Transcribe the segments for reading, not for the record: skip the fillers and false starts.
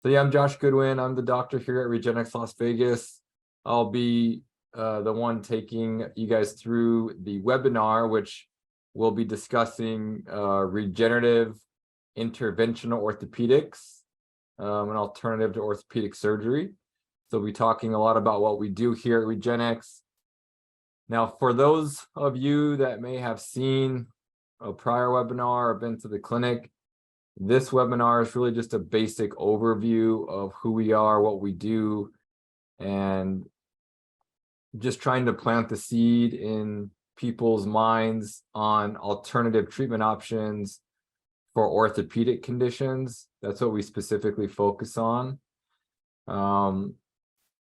So yeah, I'm Josh Goodwin. I'm the doctor here at Regenexx Las Vegas. I'll be the one taking you guys through the webinar, which we'll be discussing regenerative interventional orthopedics, an alternative to orthopedic surgery. So we'll be talking a lot about what we do here at Regenexx. Now, for those of you that may have seen a prior webinar or been to the clinic, this webinar is really just a basic overview of who we are, what we do, and just trying to plant the seed in people's minds on alternative treatment options for orthopedic conditions. That's what we specifically focus on.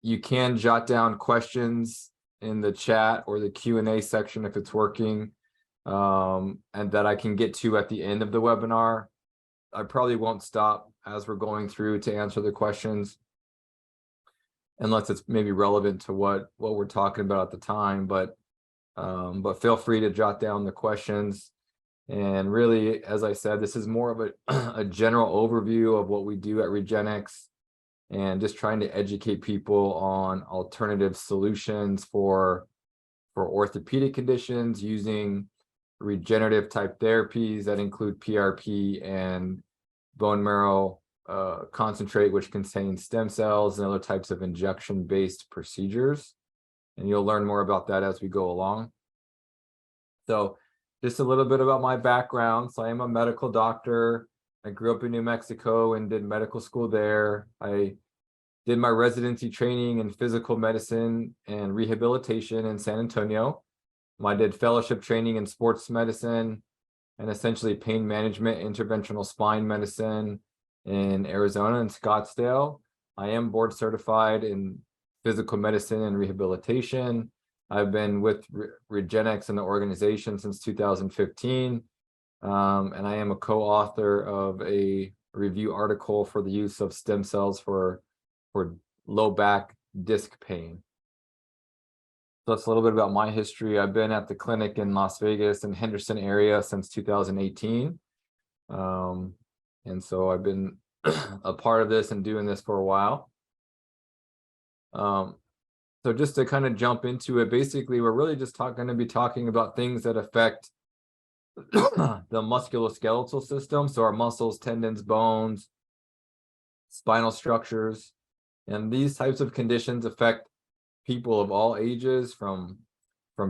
You can jot down questions in the chat or the Q&A section if it's working, and that I can get to at the end of the webinar. I probably won't stop as we're going through to answer the questions, unless it's maybe relevant to what we're talking about at the time. But feel free to jot down the questions. And really, as I said, this is more of a general overview of what we do at Regenexx, and just trying to educate people on alternative solutions for orthopedic conditions using regenerative type therapies that include PRP and bone marrow concentrate, which contains stem cells, and other types of injection-based procedures. And you'll learn more about that as we go along. So just a little bit about my background. So I am a medical doctor. I grew up in New Mexico and did medical school there. I did my residency training in physical medicine and rehabilitation in San Antonio. I did fellowship training in sports medicine and essentially pain management, interventional spine medicine in Arizona and Scottsdale. I am board certified in physical medicine and rehabilitation. I've been with Regenexx and the organization since 2015. And I am a co-author of a review article for the use of stem cells for low back disc pain. So that's a little bit about my history. I've been at the clinic in Las Vegas and Henderson area since 2018. And so I've been a part of this and doing this for a while. So just to kind of jump into it, basically, we're really just going to be talking about things that affect the musculoskeletal system. So our muscles, tendons, bones, spinal structures. And these types of conditions affect people of all ages, from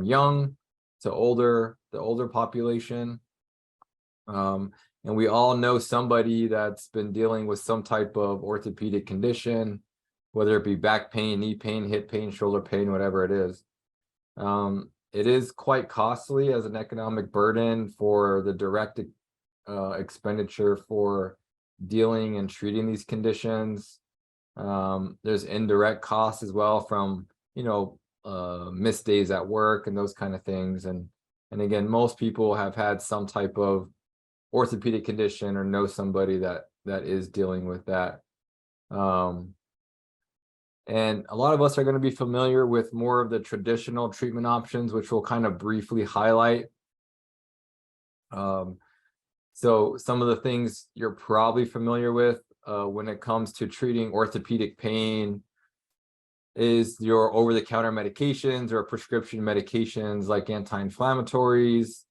young to older, the older population. And we all know somebody that's been dealing with some type of orthopedic condition, whether it be back pain, knee pain, hip pain, shoulder pain, whatever it is. It is quite costly as an economic burden for the direct expenditure for dealing and treating these conditions. There's indirect costs as well from, missed days at work and those kind of things. And again, most people have had some type of orthopedic condition or know somebody that is dealing with that. And a lot of us are going to be familiar with more of the traditional treatment options, which we'll kind of briefly highlight. So some of the things you're probably familiar with when it comes to treating orthopedic pain is your over-the-counter medications or prescription medications like anti-inflammatories,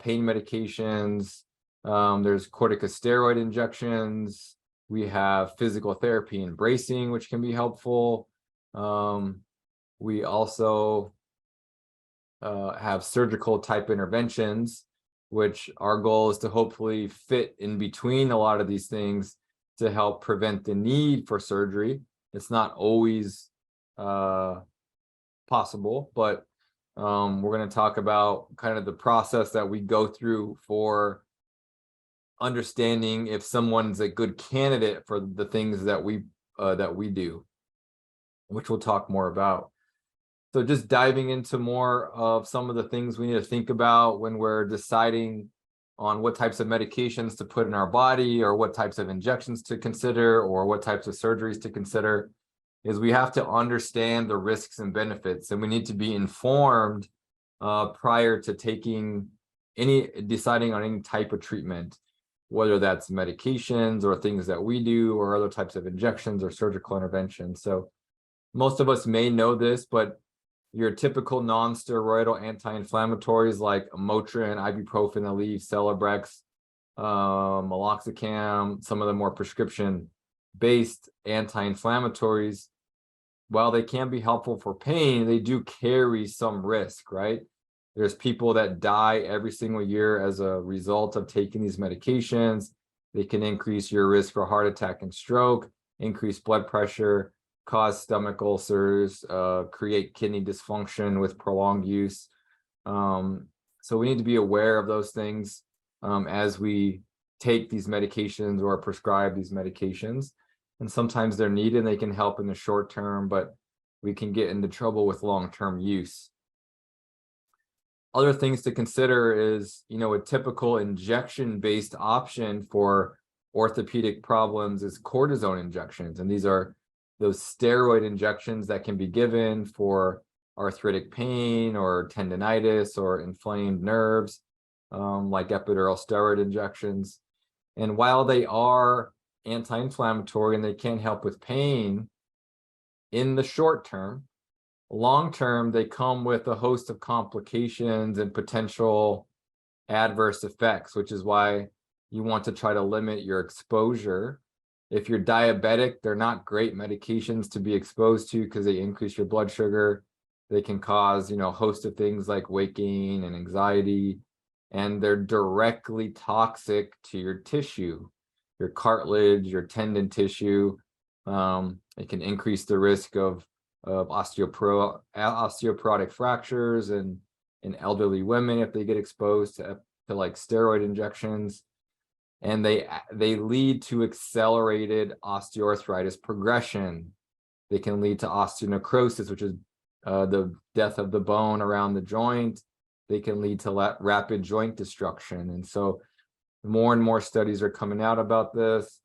pain medications. There's corticosteroid injections. We have physical therapy and bracing, which can be helpful. We also have surgical type interventions, which our goal is to hopefully fit in between a lot of these things to help prevent the need for surgery. It's not always possible, but we're going to talk about kind of the process that we go through for understanding if someone's a good candidate for the things that we do, which we'll talk more about. So just diving into more of some of the things we need to think about when we're deciding on what types of medications to put in our body, or what types of injections to consider, or what types of surgeries to consider, is we have to understand the risks and benefits, and we need to be informed prior to deciding on any type of treatment. whether that's medications or things that we do or other types of injections or surgical interventions. So most of us may know this, but your typical non-steroidal anti-inflammatories like Motrin, ibuprofen, Aleve, Celebrex, meloxicam, some of the more prescription-based anti-inflammatories, while they can be helpful for pain, they do carry some risk, right? There's people that die every single year as a result of taking these medications. They can increase your risk for heart attack and stroke, increase blood pressure, cause stomach ulcers, create kidney dysfunction with prolonged use. So we need to be aware of those things as we take these medications or prescribe these medications. And sometimes they're needed and they can help in the short term, but we can get into trouble with long-term use. Other things to consider is, a typical injection-based option for orthopedic problems is cortisone injections. And these are those steroid injections that can be given for arthritic pain or tendinitis or inflamed nerves, like epidural steroid injections. And while they are anti-inflammatory and they can help with pain in the short term, long term, they come with a host of complications and potential adverse effects, which is why you want to try to limit your exposure. If you're diabetic, they're not great medications to be exposed to because they increase your blood sugar. They can cause, a host of things like weight gain and anxiety, and they're directly toxic to your tissue, your cartilage, your tendon tissue. It can increase the risk of osteoporotic fractures in elderly women if they get exposed to like steroid injections. And they lead to accelerated osteoarthritis progression. They can lead to osteonecrosis, which is the death of the bone around the joint. They can lead to rapid joint destruction. And so more and more studies are coming out about this.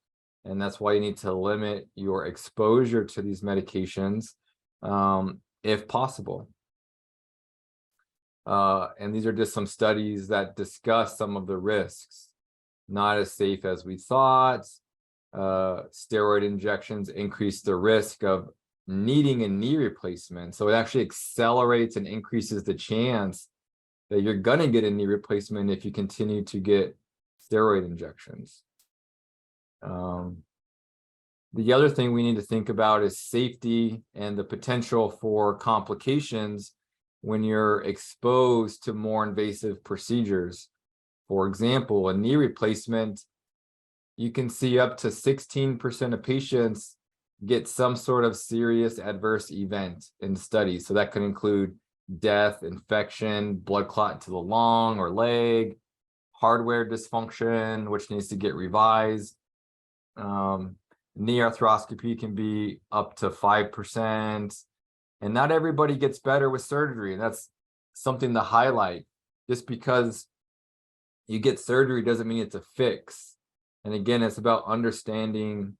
And that's why you need to limit your exposure to these medications if possible. And these are just some studies that discuss some of the risks. Not as safe as we thought. Steroid injections increase the risk of needing a knee replacement. So it actually accelerates and increases the chance that you're going to get a knee replacement if you continue to get steroid injections. The other thing we need to think about is safety and the potential for complications when you're exposed to more invasive procedures. For example, a knee replacement, you can see up to 16% of patients get some sort of serious adverse event in studies. So that could include death, infection, blood clot to the lung or leg, hardware dysfunction, which needs to get revised. Knee arthroscopy can be up to 5%. And not everybody gets better with surgery. And that's something to highlight. Just because you get surgery doesn't mean it's a fix. And again, it's about understanding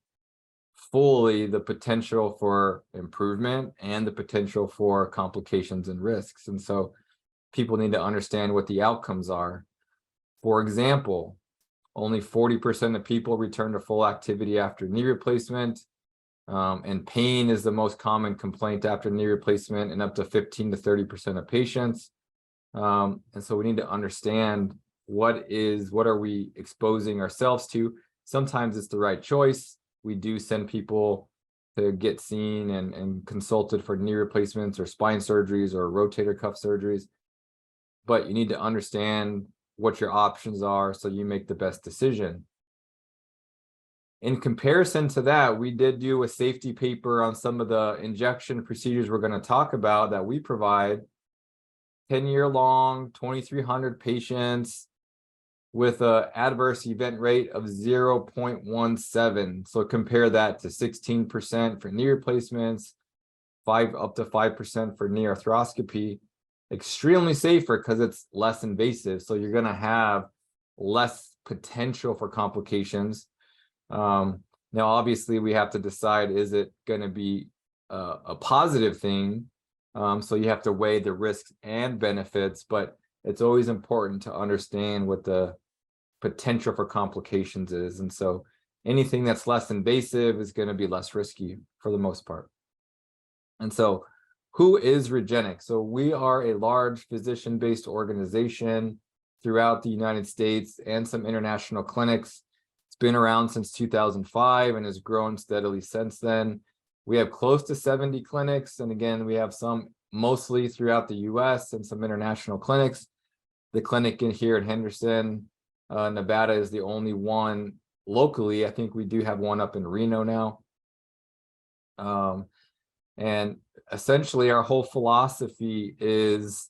fully the potential for improvement and the potential for complications and risks. And so people need to understand what the outcomes are. For example, only 40% of people return to full activity after knee replacement. And pain is the most common complaint after knee replacement in up to 15 to 30% of patients. And so we need to understand what are we exposing ourselves to. Sometimes it's the right choice. We do send people to get seen and consulted for knee replacements or spine surgeries or rotator cuff surgeries. But you need to understand what your options are so you make the best decision. In comparison to that, we did do a safety paper on some of the injection procedures we're going to talk about that we provide. 10-year-long, 2,300 patients with an adverse event rate of 0.17. So compare that to 16% for knee replacements, up to 5% for knee arthroscopy. Extremely safer because it's less invasive. So you're going to have less potential for complications. Now, obviously, we have to decide, is it going to be a positive thing? So you have to weigh the risks and benefits, but it's always important to understand what the potential for complications is. And so anything that's less invasive is going to be less risky for the most part. And so who is Regenexx? So we are a large physician-based organization throughout the United States and some international clinics. It's been around since 2005 and has grown steadily since then. We have close to 70 clinics. And again, we have some mostly throughout the US and some international clinics. The clinic here in Henderson, Nevada is the only one locally. I think we do have one up in Reno now. And essentially our whole philosophy is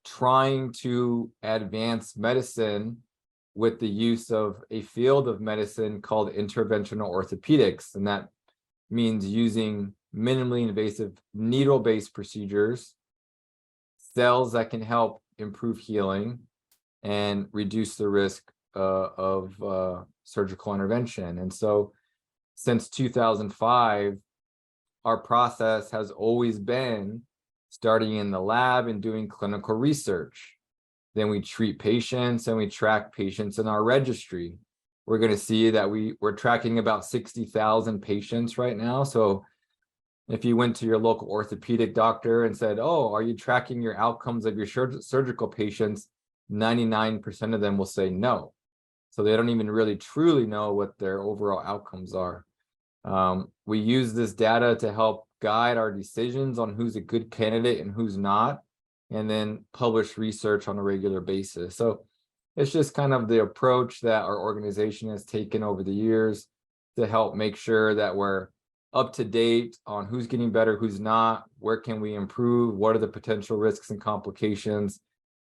trying to advance medicine with the use of a field of medicine called interventional orthopedics. And that means using minimally invasive needle-based procedures, cells that can help improve healing and reduce the risk of surgical intervention. And so since 2005, our process has always been starting in the lab and doing clinical research. Then we treat patients and we track patients in our registry. We're going to see that we're tracking about 60,000 patients right now. So if you went to your local orthopedic doctor and said, oh, are you tracking your outcomes of your surgical patients? 99% of them will say no. So they don't even really truly know what their overall outcomes are. We use this data to help guide our decisions on who's a good candidate and who's not, and then publish research on a regular basis. So it's just kind of the approach that our organization has taken over the years to help make sure that we're up to date on who's getting better, who's not, where can we improve, what are the potential risks and complications,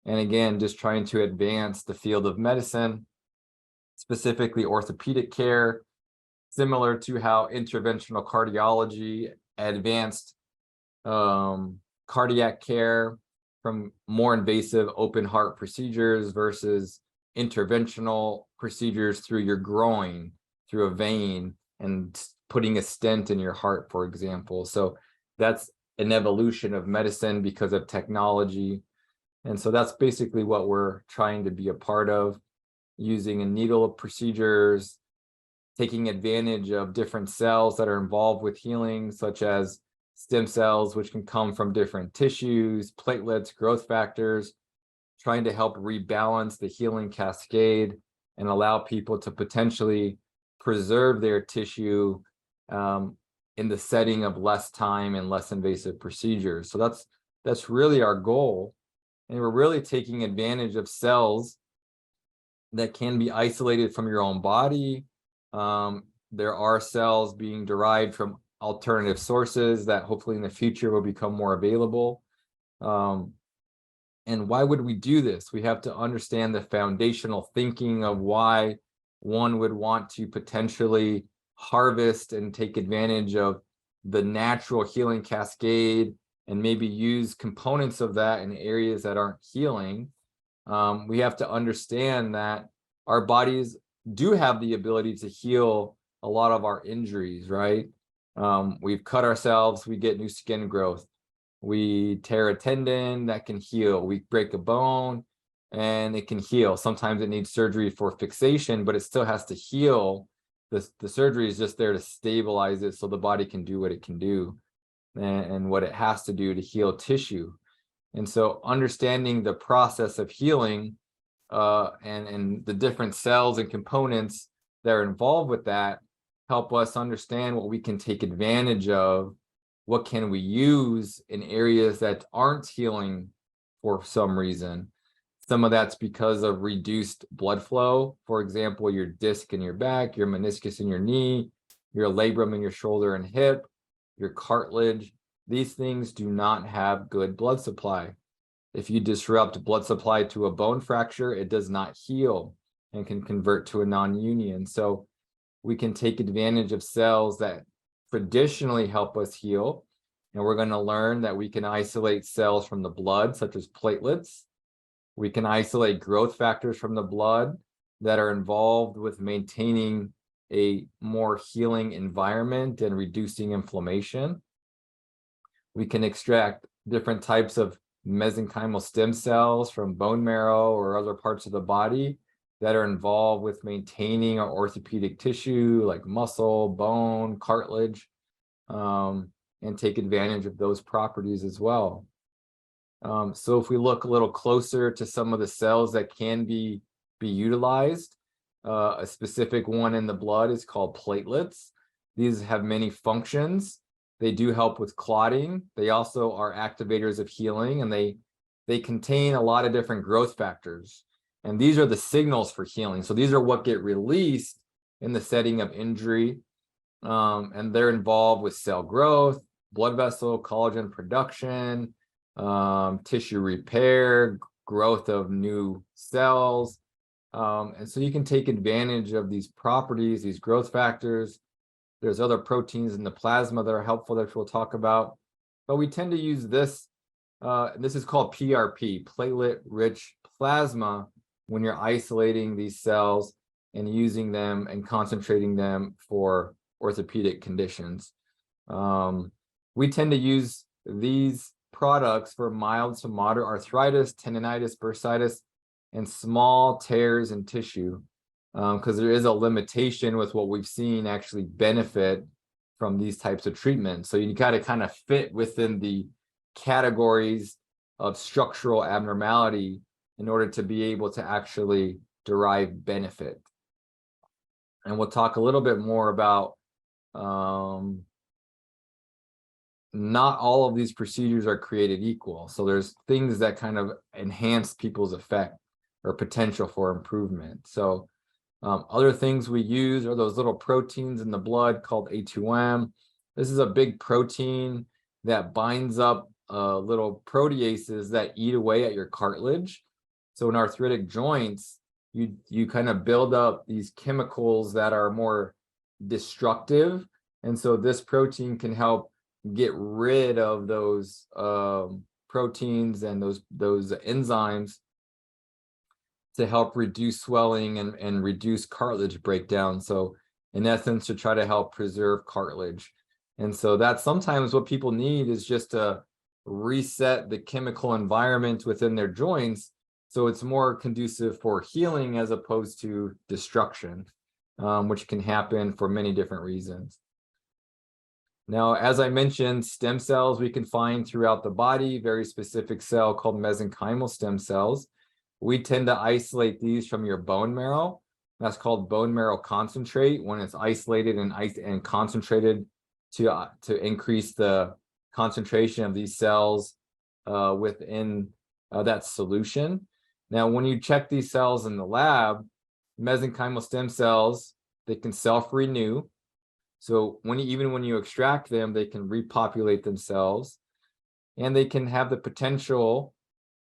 and again, just trying to advance the field of medicine, specifically orthopedic care, similar to how interventional cardiology advanced cardiac care from more invasive open heart procedures versus interventional procedures through your groin, through a vein, and putting a stent in your heart, for example. So that's an evolution of medicine because of technology. And so that's basically what we're trying to be a part of, using a needle of procedures, taking advantage of different cells that are involved with healing, such as stem cells, which can come from different tissues, platelets, growth factors, trying to help rebalance the healing cascade and allow people to potentially preserve their tissue in the setting of less time and less invasive procedures. So that's really our goal. And we're really taking advantage of cells that can be isolated from your own body. There are cells being derived from alternative sources that hopefully in the future will become more available. And why would we do this? We have to understand the foundational thinking of why one would want to potentially harvest and take advantage of the natural healing cascade and maybe use components of that in areas that aren't healing. We have to understand that our bodies do have the ability to heal a lot of our injuries, right? We've cut ourselves, we get new skin growth. We tear a tendon, that can heal. We break a bone and it can heal. Sometimes it needs surgery for fixation, but it still has to heal. The surgery is just there to stabilize it so the body can do what it can do and what it has to do to heal tissue. And so understanding the process of healing and the different cells and components that are involved with that help us understand what we can take advantage of, what can we use in areas that aren't healing for some reason. Some of that's because of reduced blood flow. For example, your disc in your back, your meniscus in your knee, your labrum in your shoulder and hip, your cartilage. These things do not have good blood supply. If you disrupt blood supply to a bone fracture, it does not heal and can convert to a non-union. So we can take advantage of cells that traditionally help us heal. And we're going to learn that we can isolate cells from the blood, such as platelets. We can isolate growth factors from the blood that are involved with maintaining a more healing environment and reducing inflammation. We can extract different types of mesenchymal stem cells from bone marrow or other parts of the body that are involved with maintaining our orthopedic tissue like muscle, bone, cartilage, and take advantage of those properties as well. So if we look a little closer to some of the cells that can be utilized, a specific one in the blood is called platelets. These have many functions. They do help with clotting. They also are activators of healing, and they contain a lot of different growth factors. And these are the signals for healing. So these are what get released in the setting of injury. And they're involved with cell growth, blood vessel, collagen production, tissue repair, growth of new cells. And so you can take advantage of these properties, these growth factors. There's other proteins in the plasma that are helpful that we'll talk about. But we tend to use this. This is called PRP, platelet-rich plasma, when you're isolating these cells and using them and concentrating them for orthopedic conditions. We tend to use these products for mild to moderate arthritis, tendonitis, bursitis, and small tears in tissue, because there is a limitation with what we've seen actually benefit from these types of treatments. So you got to kind of fit within the categories of structural abnormality in order to be able to actually derive benefit. And we'll talk a little bit more about not all of these procedures are created equal. So there's things that kind of enhance people's effect or potential for improvement. So other things we use are those little proteins in the blood called A2M. This is a big protein that binds up little proteases that eat away at your cartilage. So in arthritic joints, you kind of build up these chemicals that are more destructive. And so this protein can help get rid of those proteins and those enzymes to help reduce swelling and reduce cartilage breakdown. So in essence, to try to help preserve cartilage. And so that's sometimes what people need, is just to reset the chemical environment within their joints so it's more conducive for healing as opposed to destruction, which can happen for many different reasons. Now, as I mentioned, stem cells we can find throughout the body, very specific cell called mesenchymal stem cells. We tend to isolate these from your bone marrow. That's called bone marrow concentrate, when it's isolated and concentrated to increase the concentration of these cells within that solution. Now, when you check these cells in the lab, mesenchymal stem cells, they can self-renew. So even when you extract them, they can repopulate themselves, and they can have the potential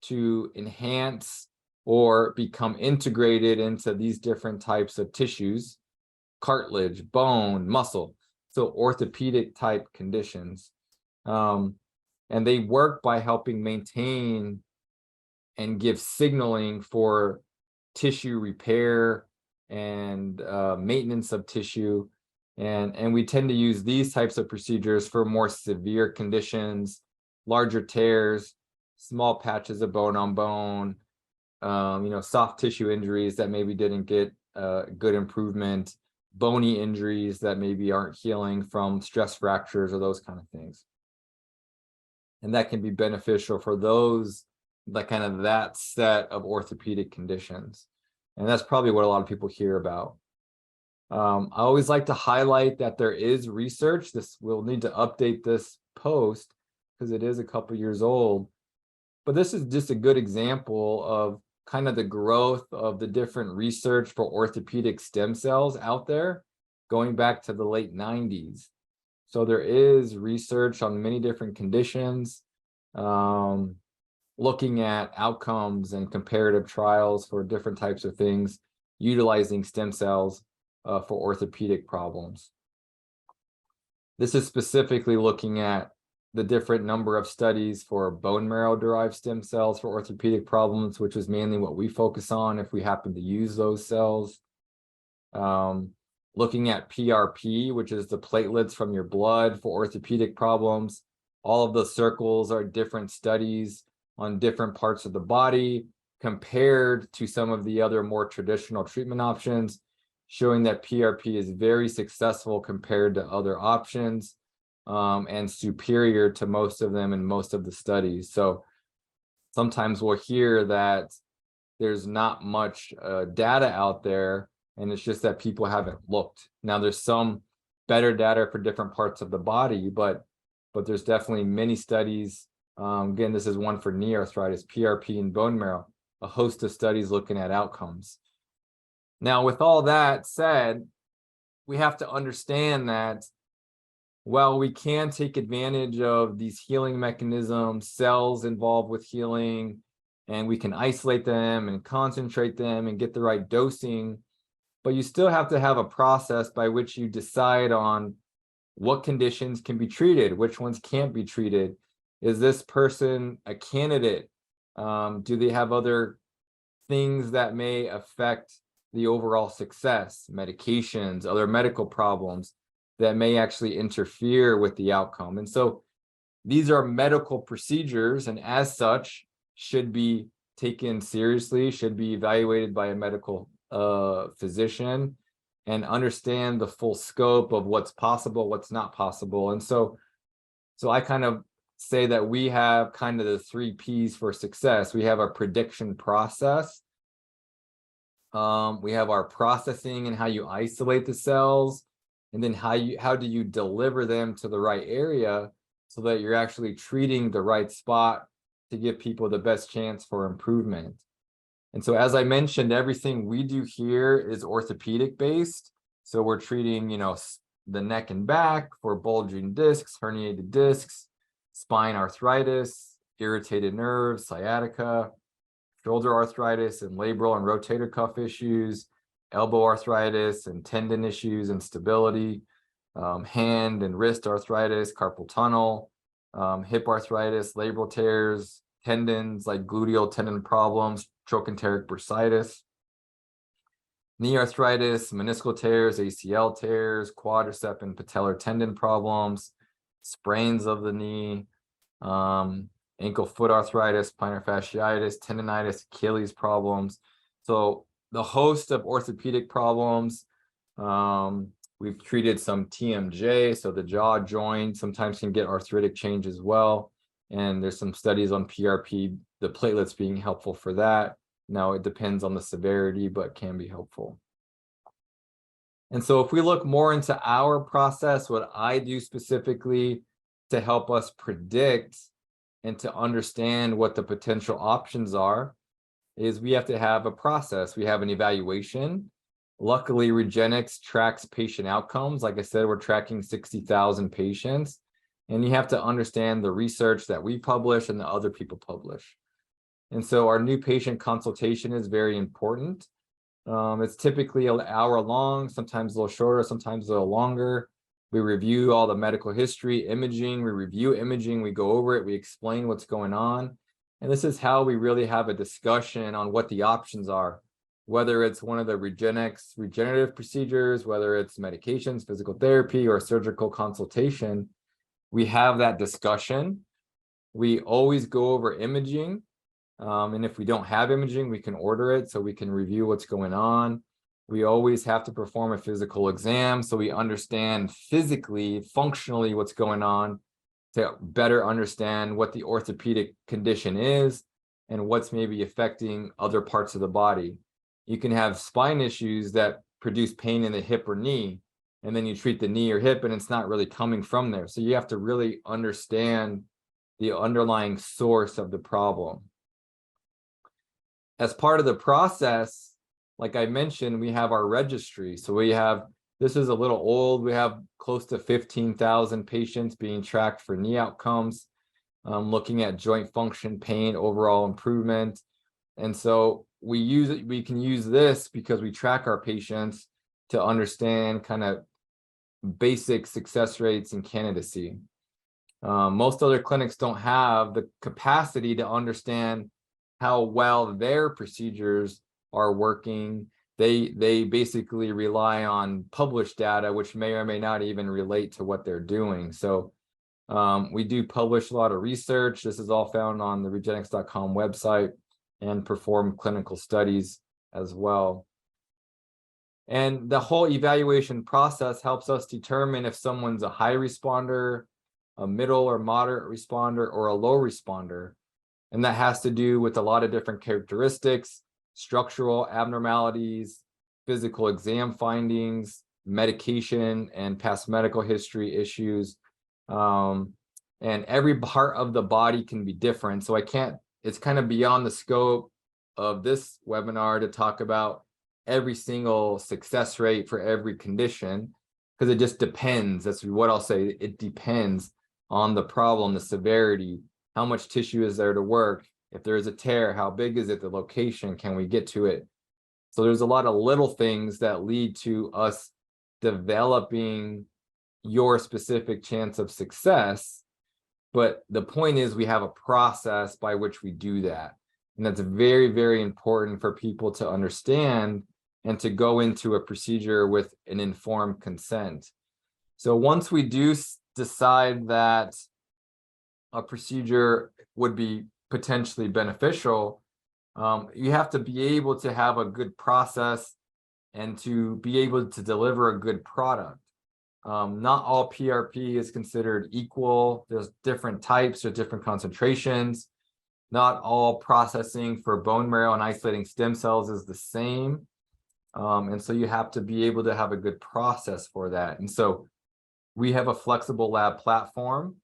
to enhance or become integrated into these different types of tissues, cartilage, bone, muscle, so orthopedic type conditions. And they work by helping maintain and give signaling for tissue repair and maintenance of tissue. And we tend to use these types of procedures for more severe conditions, larger tears, small patches of bone on bone, soft tissue injuries that maybe didn't get good improvement, bony injuries that maybe aren't healing from stress fractures or those kind of things. And that can be beneficial for those, like kind of that set of orthopedic conditions. And that's probably what a lot of people hear about. I always like to highlight that there is research. We'll need to update this post because it is a couple years old. But this is just a good example of kind of the growth of the different research for orthopedic stem cells out there going back to the late 90s. So there is research on many different conditions, looking at outcomes and comparative trials for different types of things, utilizing stem cells for orthopedic problems. This is specifically looking at the different number of studies for bone marrow derived stem cells for orthopedic problems, which is mainly what we focus on if we happen to use those cells. Looking at PRP, which is the platelets from your blood for orthopedic problems. All of the circles are different studies on different parts of the body compared to some of the other more traditional treatment options, showing that PRP is very successful compared to other options, and superior to most of them in most of the studies. So sometimes we'll hear that there's not much data out there, and it's just that people haven't looked. Now, there's some better data for different parts of the body, but there's definitely many studies. Again, this is one for knee arthritis, PRP and bone marrow, a host of studies looking at outcomes. Now, with all that said, we have to understand that while we can take advantage of these healing mechanisms, cells involved with healing, and we can isolate them and concentrate them and get the right dosing, but you still have to have a process by which you decide on what conditions can be treated, which ones can't be treated. Is this person a candidate? Do they have other things that may affect the overall success, medications, other medical problems that may actually interfere with the outcome? And so these are medical procedures, and as such should be taken seriously, should be evaluated by a medical physician, and understand the full scope of what's possible, what's not possible. And so I kind of say that we have kind of the 3 Ps for success. We have our prediction process. We have our processing and how you isolate the cells, and then how do you deliver them to the right area so that you're actually treating the right spot to give people the best chance for improvement. And so, as I mentioned, everything we do here is orthopedic based. So we're treating, the neck and back for bulging discs, herniated discs, spine arthritis, irritated nerves, sciatica, shoulder arthritis and labral and rotator cuff issues, elbow arthritis and tendon issues and stability, hand and wrist arthritis, carpal tunnel, hip arthritis, labral tears, tendons like gluteal tendon problems, trochanteric bursitis, knee arthritis, meniscal tears, ACL tears, quadricep and patellar tendon problems, sprains of the knee, ankle foot arthritis, plantar fasciitis, tendonitis, Achilles problems. So the host of orthopedic problems. We've treated some TMJ, so the jaw joint sometimes can get arthritic change as well. And there's some studies on PRP, the platelets being helpful for that. Now, it depends on the severity, but can be helpful. And so if we look more into our process, what I do specifically to help us predict and to understand what the potential options are, is we have to have a process. We have an evaluation. Luckily, Regenexx tracks patient outcomes. Like I said, we're tracking 60,000 patients. And you have to understand the research that we publish and the other people publish. And so our new patient consultation is very important. It's typically an hour long, sometimes a little shorter, sometimes a little longer. We review all the medical history, imaging, we review imaging, we go over it, we explain what's going on. And this is how we really have a discussion on what the options are, whether it's one of the Regenexx regenerative procedures, whether it's medications, physical therapy, or surgical consultation. We have that discussion. We always go over imaging. And if we don't have imaging, we can order it so we can review what's going on. We always have to perform a physical exam so we understand physically, functionally what's going on, to better understand what the orthopedic condition is and what's maybe affecting other parts of the body. You can have spine issues that produce pain in the hip or knee, and then you treat the knee or hip and it's not really coming from there. So you have to really understand the underlying source of the problem. As part of the process, like I mentioned, we have our registry. So this is a little old, we have close to 15,000 patients being tracked for knee outcomes, looking at joint function, pain, overall improvement. And so we can use this because we track our patients to understand kind of basic success rates and candidacy. Most other clinics don't have the capacity to understand how well their procedures are working. They basically rely on published data, which may or may not even relate to what they're doing. So we do publish a lot of research. This is all found on the regenexx.com website. and perform clinical studies as well. And the whole evaluation process helps us determine if someone's a high responder, a middle or moderate responder, or a low responder. And that has to do with a lot of different characteristics, structural abnormalities, physical exam findings, medication and past medical history issues. And every part of the body can be different. So it's kind of beyond the scope of this webinar to talk about every single success rate for every condition, because it just depends. That's what I'll say. It depends on the problem, the severity, how much tissue is there to work, if there is a tear, how big is it, the location, can we get to it? So there's a lot of little things that lead to us developing your specific chance of success. But the point is, we have a process by which we do that. And that's very, very important for people to understand and to go into a procedure with an informed consent. So once we do decide that a procedure would be potentially beneficial, you have to be able to have a good process and to be able to deliver a good product. Not all PRP is considered equal. There's different types or different concentrations. Not all processing for bone marrow and isolating stem cells is the same. And so you have to be able to have a good process for that. And so we have a flexible lab platform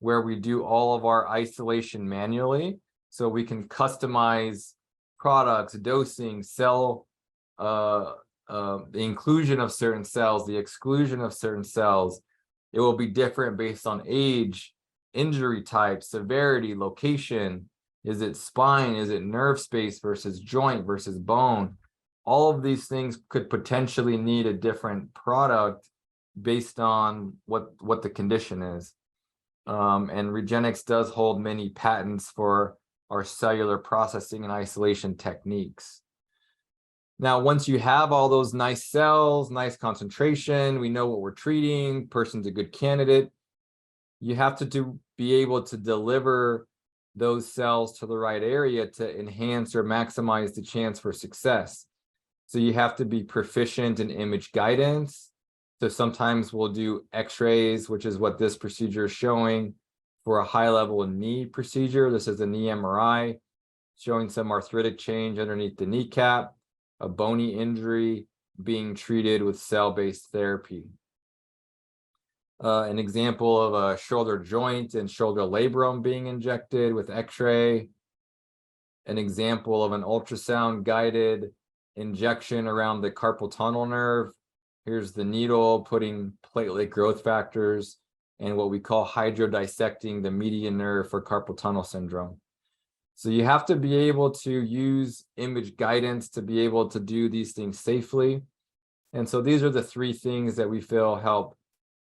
where we do all of our isolation manually. So we can customize products, dosing, cell, the inclusion of certain cells, the exclusion of certain cells. It will be different based on age, injury type, severity, location. Is it spine? Is it nerve space versus joint versus bone? All of these things could potentially need a different product based on what the condition is. And Regenexx does hold many patents for our cellular processing and isolation techniques. Now, once you have all those nice cells, nice concentration, we know what we're treating, person's a good candidate, you have to be able to deliver those cells to the right area to enhance or maximize the chance for success. So you have to be proficient in image guidance. So sometimes we'll do x-rays, which is what this procedure is showing for a high-level knee procedure. This is a knee MRI showing some arthritic change underneath the kneecap, a bony injury being treated with cell-based therapy. An example of a shoulder joint and shoulder labrum being injected with x-ray. An example of an ultrasound-guided injection around the carpal tunnel nerve. Here's the needle putting platelet growth factors and what we call hydrodissecting the median nerve for carpal tunnel syndrome. So you have to be able to use image guidance to be able to do these things safely. And so these are the three things that we feel help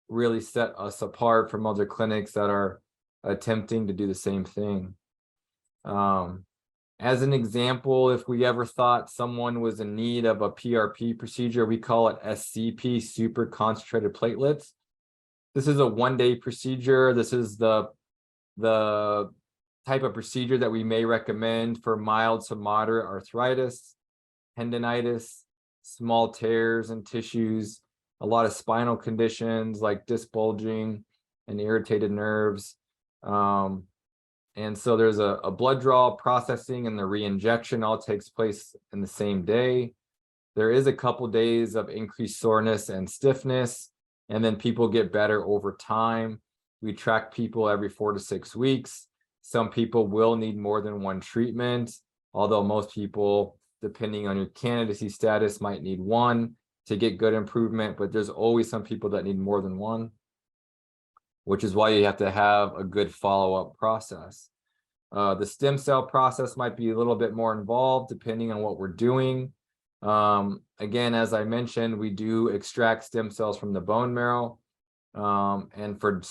really set us apart from other clinics that are attempting to do the same thing. As an example, if we ever thought someone was in need of a PRP procedure, we call it SCP, super concentrated platelets. This is a one-day procedure. This is the type of procedure that we may recommend for mild to moderate arthritis, tendinitis, small tears in tissues, a lot of spinal conditions like disc bulging and irritated nerves. And so there's a blood draw, processing, and the re-injection all takes place in the same day. There is a couple days of increased soreness and stiffness, and then people get better over time. We track people every 4 to 6 weeks. Some people will need more than one treatment, although most people, depending on your candidacy status, might need one to get good improvement, but there's always some people that need more than one, which is why you have to have a good follow-up process. The stem cell process might be a little bit more involved depending on what we're doing. Again, as I mentioned, we do extract stem cells from the bone marrow. And for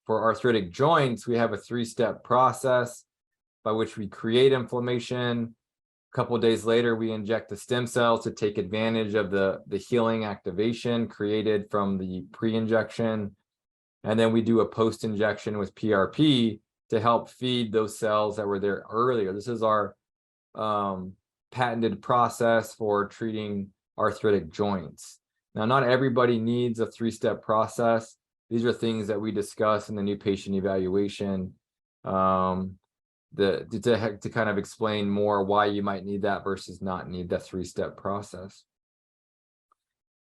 arthritic joints, we have a 3-step process by which we create inflammation. A couple of days later, we inject the stem cells to take advantage of the healing activation created from the pre-injection. And then we do a post-injection with PRP to help feed those cells that were there earlier. This is our patented process for treating arthritic joints. Now, not everybody needs a 3-step process. These are things that we discuss in the new patient evaluation to kind of explain more why you might need that versus not need that 3-step process.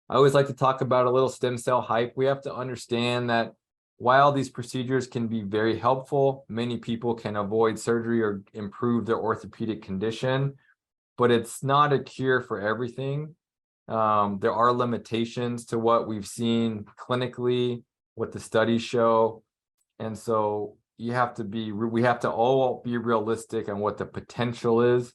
I always like to talk about a little stem cell hype. We have to understand that while these procedures can be very helpful, many people can avoid surgery or improve their orthopedic condition, but it's not a cure for everything. There are limitations to what we've seen clinically, what the studies show. And so we have to all be realistic on what the potential is,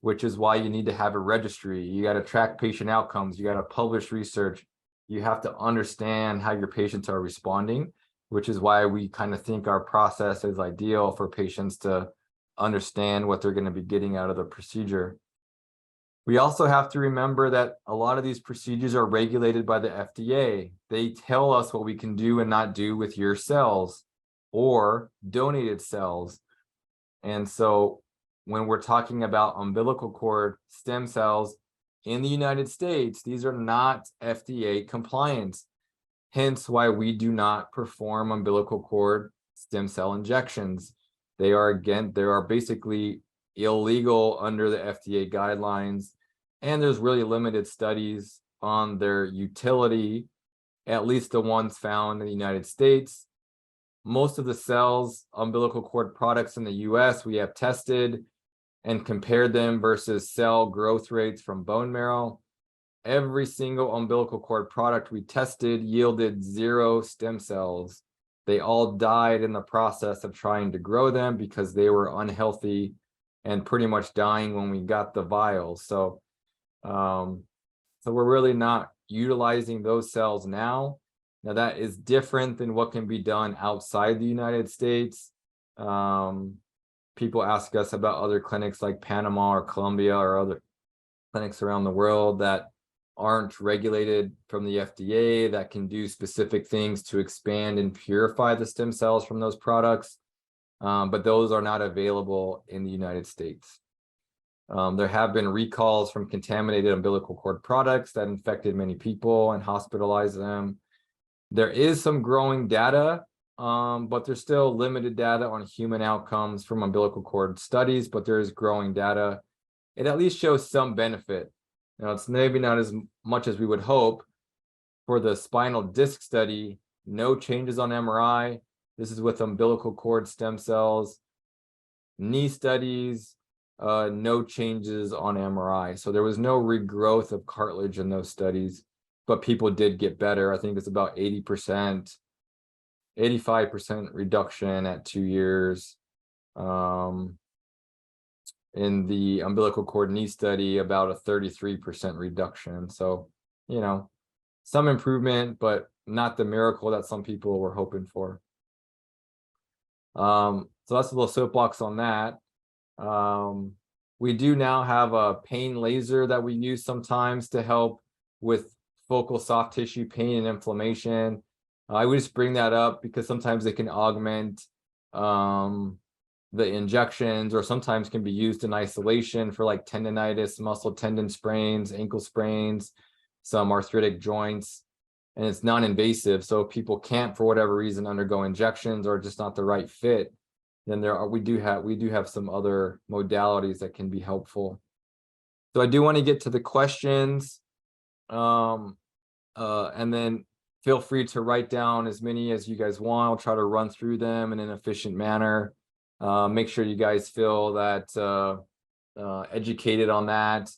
which is why you need to have a registry. You got to track patient outcomes. You got to publish research. You have to understand how your patients are responding, which is why we kind of think our process is ideal for patients to understand what they're going to be getting out of the procedure. We also have to remember that a lot of these procedures are regulated by the FDA. They tell us what we can do and not do with your cells or donated cells. And so when we're talking about umbilical cord stem cells in the United States, these are not FDA compliant. Hence why we do not perform umbilical cord stem cell injections. They are basically illegal under the FDA guidelines, and there's really limited studies on their utility, at least the ones found in the United States. Most of the cells, umbilical cord products in the US, we have tested and compared them versus cell growth rates from bone marrow. Every single umbilical cord product we tested yielded 0 stem cells. They all died in the process of trying to grow them because they were unhealthy and pretty much dying when we got the vials. So we're really not utilizing those cells now. Now that is different than what can be done outside the United States. People ask us about other clinics like Panama or Colombia or other clinics around the world that aren't regulated from the FDA, that can do specific things to expand and purify the stem cells from those products. But those are not available in the United States. There have been recalls from contaminated umbilical cord products that infected many people and hospitalized them. There is some growing data, but there's still limited data on human outcomes from umbilical cord studies, but there is growing data. It at least shows some benefit. Now, it's maybe not as much as we would hope. For the spinal disc study, no changes on MRI. This is with umbilical cord stem cells. Knee studies, no changes on MRI. So there was no regrowth of cartilage in those studies, but people did get better. I think it's about 80%, 85% reduction at 2 years. In the umbilical cord knee study, about a 33% reduction. So, some improvement, but not the miracle that some people were hoping for. So that's a little soapbox on that. We do now have a pain laser that we use sometimes to help with focal soft tissue pain and inflammation. I would just bring that up because sometimes they can augment the injections, or sometimes can be used in isolation for like tendonitis, muscle tendon sprains, ankle sprains, some arthritic joints, and it's non-invasive. So if people can't, for whatever reason, undergo injections or just not the right fit, then we do have some other modalities that can be helpful. So I do want to get to the questions, and then feel free to write down as many as you guys want. I'll try to run through them in an efficient manner. Make sure you guys feel that educated on that,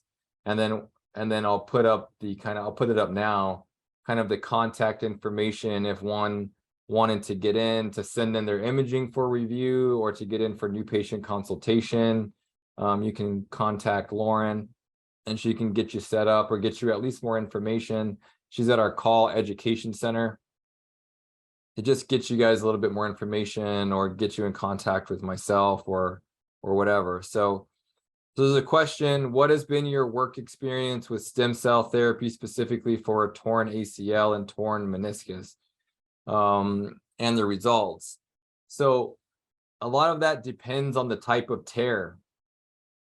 and then I'll put up I'll put it up now, kind of the contact information if one wanted to get in to send in their imaging for review or to get in for new patient consultation. You can contact Lauren and she can get you set up or get you at least more information. She's at our call education center. It just gets you guys a little bit more information or get you in contact with myself or whatever. So there's a question: what has been your work experience with stem cell therapy, specifically for a torn ACL and torn meniscus, and the results? So a lot of that depends on the type of tear.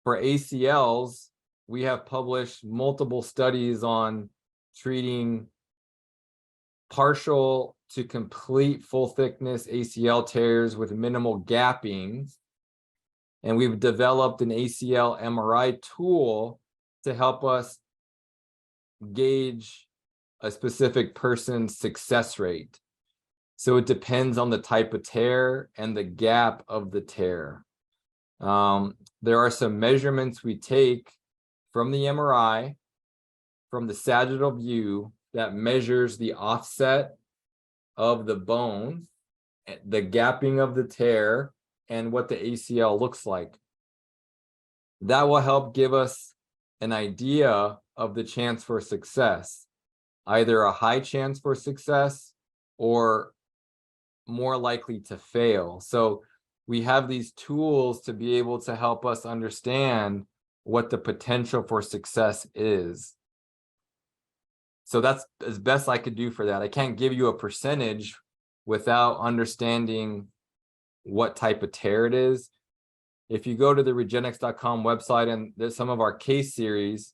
For ACLs, we have published multiple studies on treating partial to complete full thickness ACL tears with minimal gapping. And we've developed an ACL MRI tool to help us gauge a specific person's success rate. So it depends on the type of tear and the gap of the tear. There are some measurements we take from the MRI, from the sagittal view, that measures the offset of the bone, the gapping of the tear, and what the ACL looks like. That will help give us an idea of the chance for success, either a high chance for success or more likely to fail. So we have these tools to be able to help us understand what the potential for success is. So that's as best I could do for that. I can't give you a percentage without understanding what type of tear it is. If you go to the regenexx.com website, and there's some of our case series,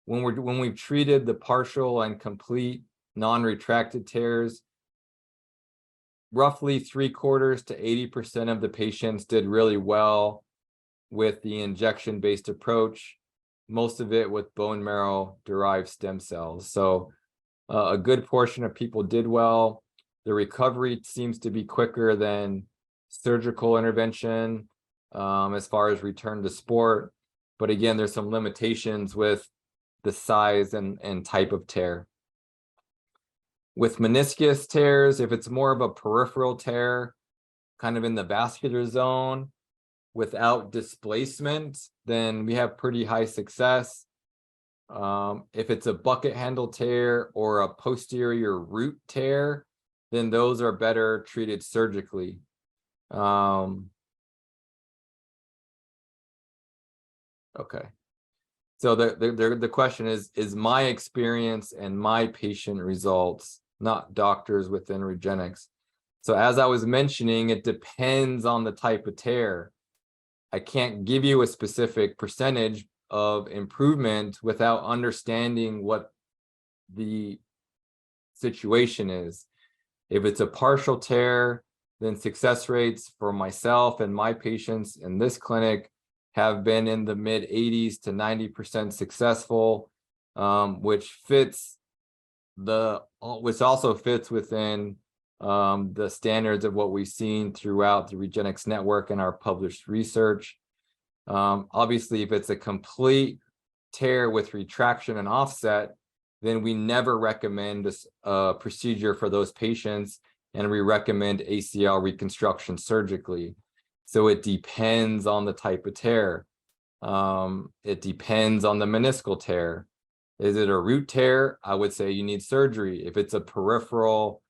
when we've treated the partial and complete non-retracted tears, roughly 3/4 to 80% of the patients did really well with the injection-based approach, most of it with bone marrow-derived stem cells. So a good portion of people did well. The recovery seems to be quicker than surgical intervention as far as return to sport. But again, there's some limitations with the size and type of tear. With meniscus tears, if it's more of a peripheral tear, kind of in the vascular zone, without displacement, then we have pretty high success. If it's a bucket handle tear or a posterior root tear, then those are better treated surgically. Okay. So the question is my experience and my patient results, not doctors within Regenexx. So as I was mentioning, it depends on the type of tear. I can't give you a specific percentage of improvement without understanding what the situation is. If it's a partial tear, then success rates for myself and my patients in this clinic have been in the mid-80s to 90% successful, which also fits within the standards of what we've seen throughout the Regenexx network and our published research. Obviously, if it's a complete tear with retraction and offset, then we never recommend a procedure for those patients, and we recommend ACL reconstruction surgically. So it depends on the type of tear. It depends on the meniscal tear. Is it a root tear? I would say you need surgery. If it's a peripheral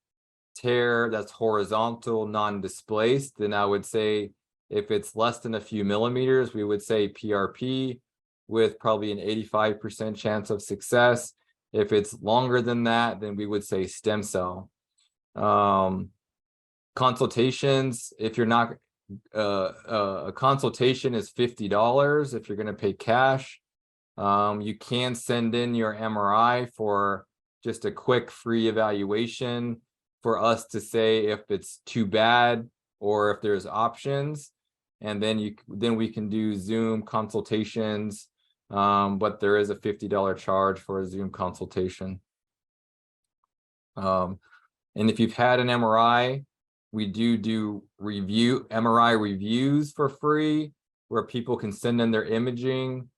tear that's horizontal, non-displaced, then I would say if it's less than a few millimeters, we would say PRP with probably an 85% chance of success. If it's longer than that, then we would say stem cell. Consultations, if you're not, a consultation is $50 if you're going to pay cash. You can send in your MRI for just a quick free evaluation for us to say if it's too bad or if there's options, and then we can do Zoom consultations, but there is a $50 charge for a Zoom consultation. And if you've had an MRI, we do MRI reviews for free, where people can send in their imaging,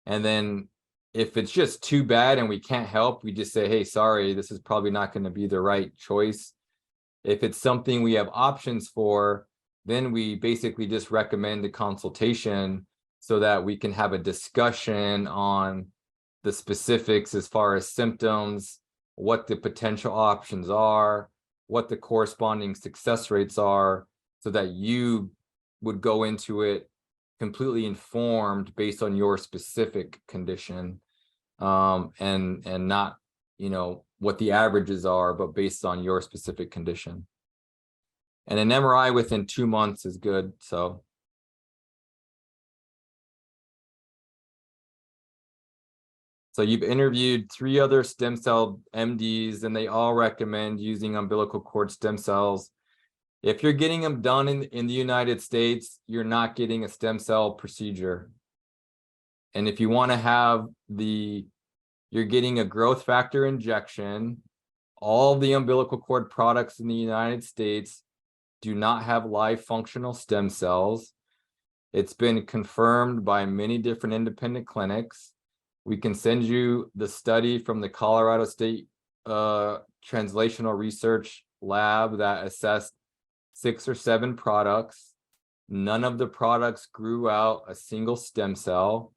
and then if it's just too bad and we can't help, we just say, hey, sorry, this is probably not going to be the right choice. If it's something we have options for, then we basically just recommend a consultation so that we can have a discussion on the specifics as far as symptoms, what the potential options are, what the corresponding success rates are, so that you would go into it completely informed based on your specific condition, and not, what the averages are, but based on your specific condition. And an MRI within 2 months is good. So So you've interviewed 3 other stem cell MDs, and they all recommend using umbilical cord stem cells. If you're getting them done in the United States, you're not getting a stem cell procedure. And if you want to have you're getting a growth factor injection. All the umbilical cord products in the United States do not have live functional stem cells. It's been confirmed by many different independent clinics. We can send you the study from the Colorado State Translational Research Lab that assessed 6 or 7 products. None of the products grew out a single stem cell.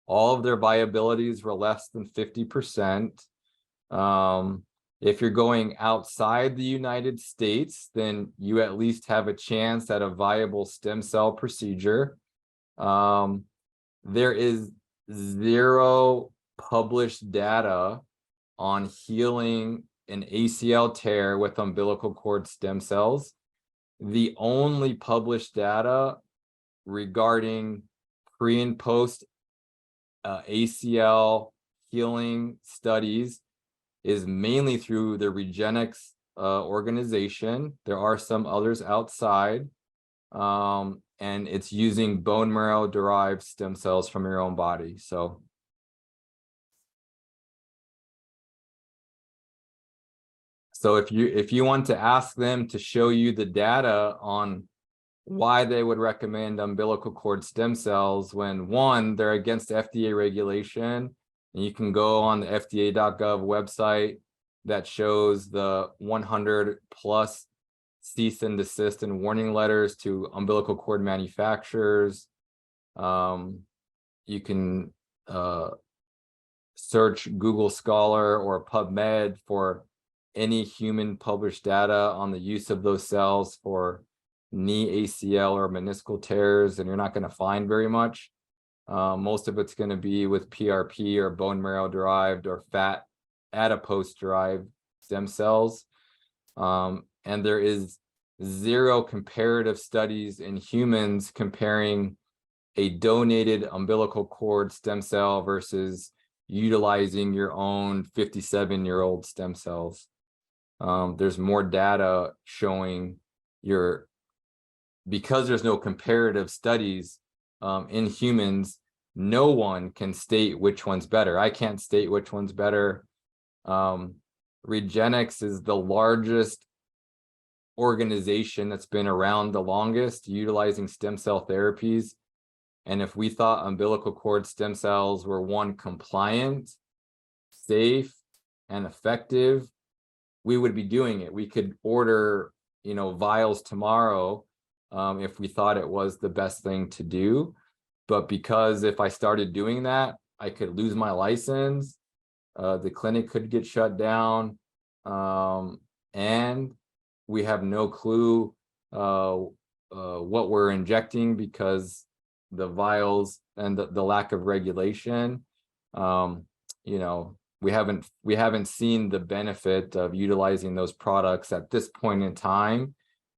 All of their viabilities were less than 50%. If you're going outside the United States, then you at least have a chance at a viable stem cell procedure. There is 0 published data on healing an ACL tear with umbilical cord stem cells. The only published data regarding pre and post ACL healing studies is mainly through the Regenexx organization. There are some others outside, and it's using bone marrow derived stem cells from your own body. So if you want to ask them to show you the data on why they would recommend umbilical cord stem cells, when 1, they're against FDA regulation, and you can go on the FDA.gov website that shows the 100 plus cease and desist and warning letters to umbilical cord manufacturers. You can search Google Scholar or PubMed for any human published data on the use of those cells for knee ACL or meniscal tears, and you're not going to find very much. Most of it's going to be with PRP or bone marrow derived or fat adipose derived stem cells. And there is 0 comparative studies in humans comparing a donated umbilical cord stem cell versus utilizing your own 57-year-old stem cells. There's more data showing because there's no comparative studies in humans, no one can state which one's better. I can't state which one's better. Regenexx is the largest organization that's been around the longest utilizing stem cell therapies. And if we thought umbilical cord stem cells were, 1, compliant, safe, and effective, we would be doing it. We could order, vials tomorrow if we thought it was the best thing to do. But because if I started doing that, I could lose my license, the clinic could get shut down, and we have no clue what we're injecting because the vials and the lack of regulation. We haven't seen the benefit of utilizing those products at this point in time,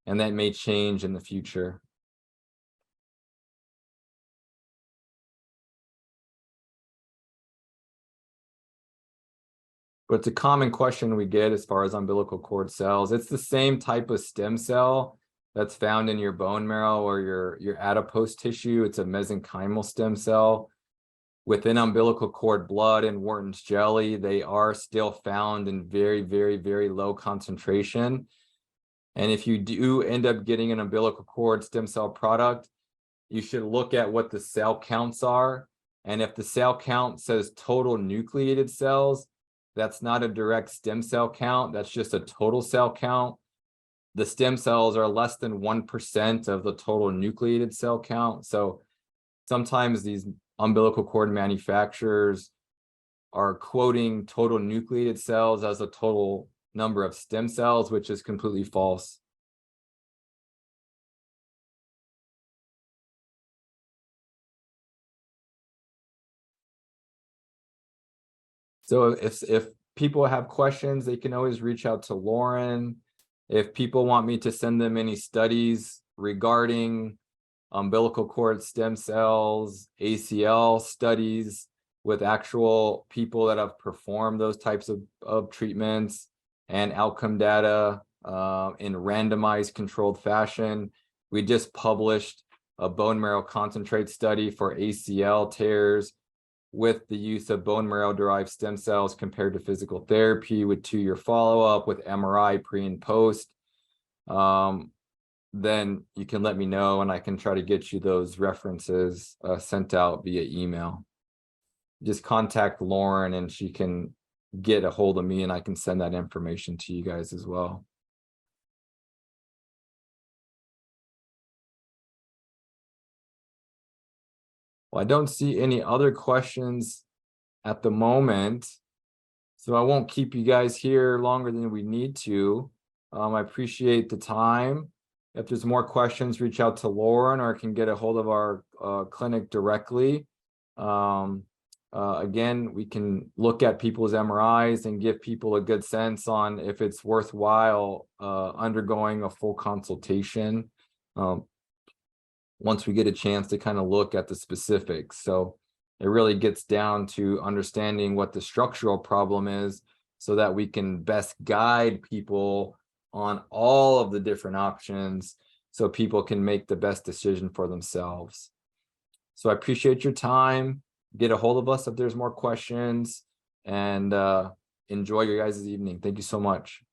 and that may change in the future. But it's a common question we get as far as umbilical cord cells. It's the same type of stem cell that's found in your bone marrow or your adipose tissue. It's a mesenchymal stem cell. Within umbilical cord blood and Wharton's jelly, they are still found in very, very, very low concentration. And if you do end up getting an umbilical cord stem cell product, you should look at what the cell counts are. And if the cell count says total nucleated cells, that's not a direct stem cell count. That's just a total cell count. The stem cells are less than 1% of the total nucleated cell count. So sometimes these umbilical cord manufacturers are quoting total nucleated cells as a total number of stem cells, which is completely false. So if people have questions, they can always reach out to Lauren. If people want me to send them any studies regarding umbilical cord stem cells, ACL studies, with actual people that have performed those types of treatments and outcome data in randomized controlled fashion. We just published a bone marrow concentrate study for ACL tears with the use of bone marrow derived stem cells compared to physical therapy with 2-year follow-up with MRI pre and post. Then you can let me know and I can try to get you those references sent out via email. Just contact Lauren and she can get a hold of me and I can send that information to you guys as well. Well, I don't see any other questions at the moment, so I won't keep you guys here longer than we need to. I appreciate the time. If there's more questions, reach out to Lauren or can get a hold of our clinic directly. Again, we can look at people's MRIs and give people a good sense on if it's worthwhile undergoing a full consultation once we get a chance to kind of look at the specifics. So it really gets down to understanding what the structural problem is so that we can best guide people on all of the different options so people can make the best decision for themselves. So I appreciate your time. Get a hold of us if there's more questions, and enjoy your guys' evening. Thank you so much.